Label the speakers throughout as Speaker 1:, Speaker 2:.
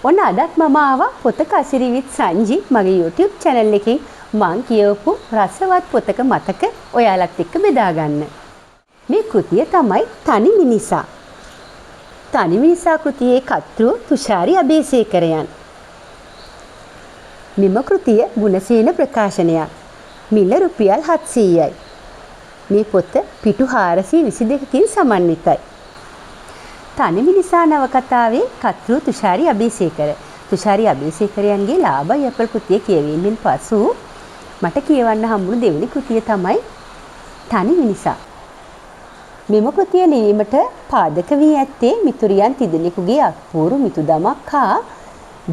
Speaker 1: ඔන්න අදත් මම ආවා පොතක අසිරි විත් සංජි මගේ YouTube channel එකේ මං කියවපු රසවත් පොතක මතක ඔයාලත් එක්ක බෙදා ගන්න. මේ කෘතිය තමයි තනි මිනිසා. තනි මිනිසා කෘතියේ කර්තෘ තුෂාරි අබේසේකරයන්. මෙම කෘතිය ගුණසේන ප්‍රකාශනයක්. මිල රුපියල් 700යි. මේ පොත පිටු 422කින් සමන්විතයි. තනි මිනිසා නවකතාවේ කර්තෘ තුෂාරි අබේසේකර. තුෂාරි අබේසේකරයන්ගේ ලාභ යපල් කෘතිය කියවීමෙන් පසු මට කියවන්න හම්බුණු දෙවෙනි කෘතිය තමයි තනි මිනිසා. මෙම කෘතිය ලිවීමට පාදක වී ඇත්තේ මිතුරියන් තිදෙනෙකුගේ අපූර්ව මිතුදමක් හා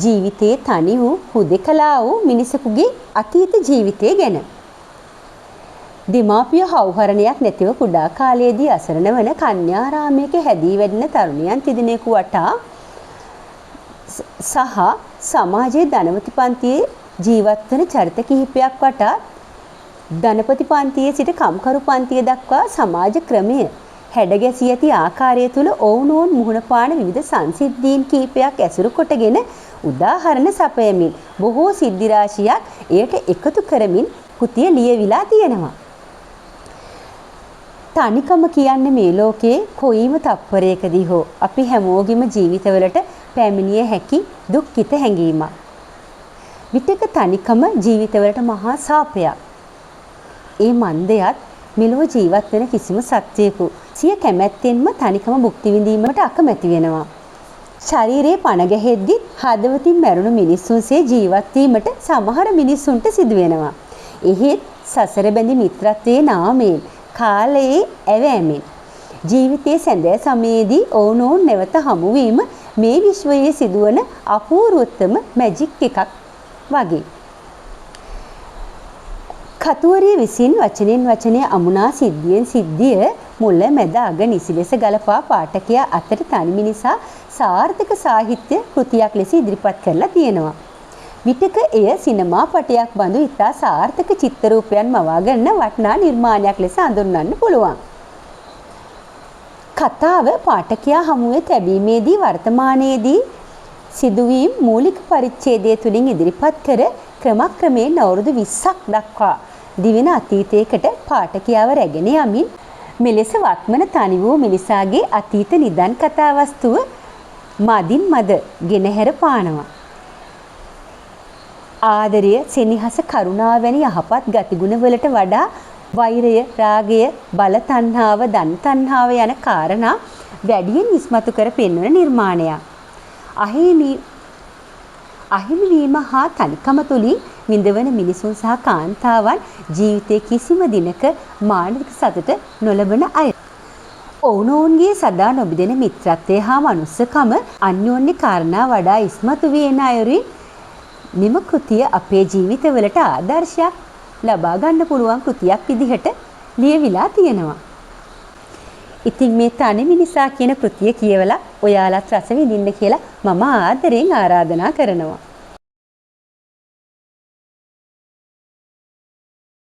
Speaker 1: ජීවිතයේ තනි වූ හුදෙකලා වූ මිනිසෙකුගේ අතීත ජීවිතය ගැන. දෙමාපිය හවුහරණයක් නැතිව කුඩා කාලයේදී අසරණ වන කන්‍යාරාමයක හැදී වැඩෙන තරුණියන් තිදෙනෙකු වටා සහ සමාජයේ ධනවති පන්තියේ ජීවත් වන චරිත කිහිපයක් වටා ධනපති පන්තියේ සිට කම්කරු පන්තිය දක්වා සමාජ ක්‍රමය හැඩගැසී ඇති ආකාරය තුළ ඔවුනොවුන් මුහුණ පාන විවිධ සංසිද්ධීන් කිහිපයක් ඇසුරු කොටගෙන උදාහරණ සපයමින් බොහෝ සිද්ධි රාශියක් එයට එකතු කරමින් කෘතිය ලියවිලා තියෙනවා. තනිකම කියන්නේ මේ ලෝකේ කොයිම තත්පරයකදී හෝ අපි හැමෝගෙම ජීවිතවලට පැමිණිය හැකි දුක්ඛිත හැඟීමක්. විටක තනිකම ජීවිතවලට මහා සාපයක්. ඒ මන්දයත් මෙලොව ජීවත් වෙන කිසිම සත්‍යයකු සිය කැමැත්තෙන්ම තනිකම භුක්ති විඳීමට අකමැති වෙනවා. ශරීරයේ පණ ගැහෙද්දි හදවතින් මැරුණු මිනිස්සුන්සේ ජීවත් වීමට සමහර මිනිස්සුන්ට සිදු වෙනවා. එහෙත් සසර බැඳි මිත්‍රත්වයේ නාමයෙන් කාලයේ ඇවෑමෙන් ජීවිතයේ සැඳෑ සමයේදී ඔවුනොවුන් නැවත හමු වීම මේ විශ්වයේ සිදුවන අපූර්වතම මැජික් එකක් වගේ. කතුවරිය විසින් වචනෙන් වචනය අමුණා සිද්ධියෙන් සිද්ධිය මුල මැද අග නිසි ලෙස ගලපා පාඨකයා අතට තනි මිනිසා සාර්ථක සාහිත්‍ය කෘතියක් ලෙස ඉදිරිපත් කරලා තියෙනවා. විටක එය සිනමා පටයක් බඳු ඉතා සාර්ථක චිත්‍ර රූපයන් මවා ගන්න වටිනා නිර්මාණයක් ලෙස හඳුන්වන්න පුළුවන්. කතාව පාඨකයා හමුවේ තැබීමේදී වර්තමානයේදී සිදුවීම් මූලික පරිච්ඡේදය තුලින් ඉදිරිපත් කර ක්‍රමක්‍රමයෙන් අවුරුදු 20ක් දක්වා දිවෙන අතීතයකට පාඨකයාව රැගෙන යමින් මෙලෙස වත්මන තනි වූ මිනිසාගේ අතීත නිදන් කතා වස්තුව මදින් මද ගෙනහැර පානවා. ආදරය, සෙනෙහස, කරුණාව වැනි යහපත් ගතිගුණ වලට වඩා වෛරය, රාගය, බල තණ්හාව, ධන තණ්හාව යන කාරණා වැඩියෙන් ඉස්මතු කර පෙන්වන නිර්මාණයක්. අහිමි වීම හා තනිකම තුලින් විඳවන මිනිසුන් සහ කාන්තාවන් ජීවිතයේ කිසිම දිනක මානසික සතුට නොලබන අය. ඔවුනොවුන්ගේ සදා නොබිදෙන මිත්‍රත්වය හා මනුස්සකම අන්‍යෝන්‍ය කාරණා වඩා ඉස්මතු වීම අයුරින් මෙම කෘතිය අපේ ජීවිතවලට ආදර්ශයක් ලබා ගන්න පුළුවන් කෘතියක් විදිහට ලියවිලා තියෙනවා. ඉතින් මේ තනි මිනිසා කියන කෘතිය කියවලා ඔයාලත් රස විඳින්න කියලා මම ආදරෙන් ආරාධනා කරනවා.